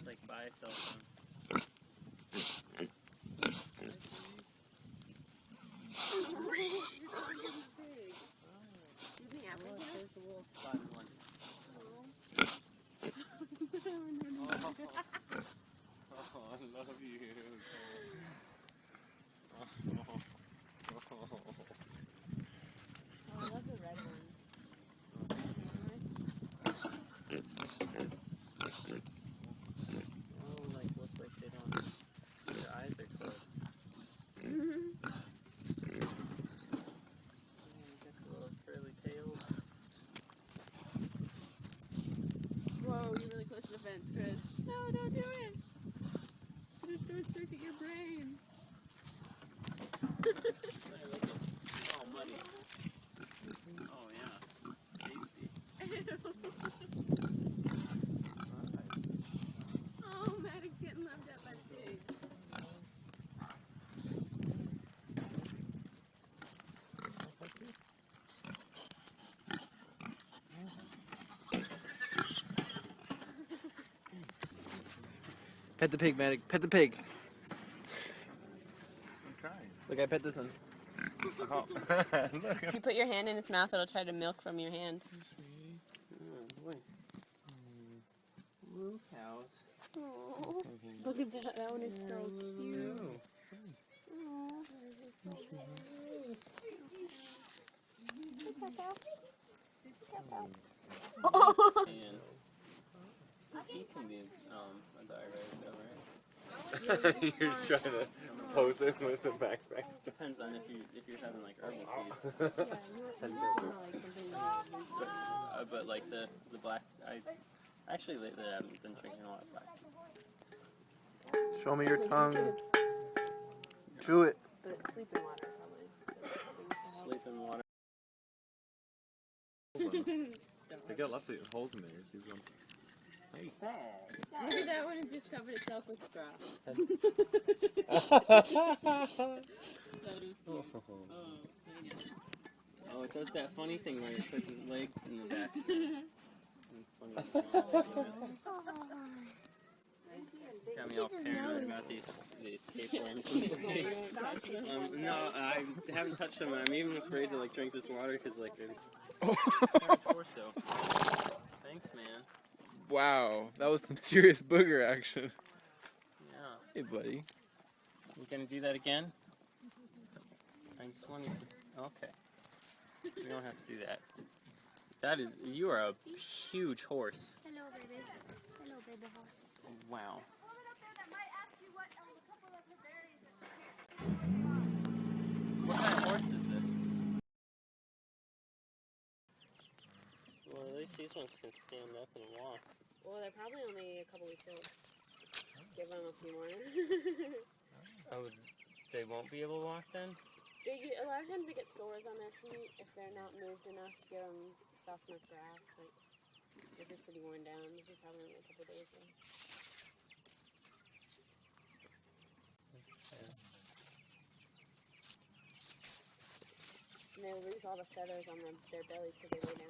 Like buy a cell phone. There's a little spot in one. Oh, I love you. I love the red ones. Oh, like look like they don't. Their eyes are closed. Got the little curly tails. Whoa, you're really close to the fence, Chris. No, don't do it. It'll short circuit your brain. Oh, muddy. Oh, yeah. Tasty. Oh, Maddox getting loved up by the pig. Pet the pig, Maddox. Pet the pig. I'm trying. Look, I pet this one. Oh. Look. If you put your hand in its mouth, it'll try to milk from your hand. Oh, boy. Woo cows. Oh, look at that. That one is so cute. Woo. And he can be a diuretic though, right? You're trying to pose it with the backpack. Depends on if you're having like herbal feed. But like the black, I actually lately I haven't been drinking a lot of black. Show me your tongue. Chew it. But it's sleeping water, probably. Sleep in water. They got lots of holes in there. See them? Hey. Look at that one, it just covered itself with straw. That is cute. Oh, it does that funny thing where it puts its legs in the back. It's funny. Got me all paranoid about these tapeworms. No, I haven't touched them. I'm even afraid to like drink this water because like it's torso. Thanks, man. Wow, that was some serious booger action. Yeah. Hey, buddy. You gonna do that again? I just wanted to. Okay. We don't have to do that. That is. You are a huge horse. Hello, baby. Hello, baby horse. Wow. What kind of horse is this? Well, at least these ones can stand up and walk. Well, they're probably only a couple weeks old. Give them a few more. Oh, they won't be able to walk then? A lot of times they get sores on their feet if they're not moved enough to get them soft enough grass. Like, this is pretty worn down. This is probably only a couple days old. And they lose all the feathers on their bellies because they lay down.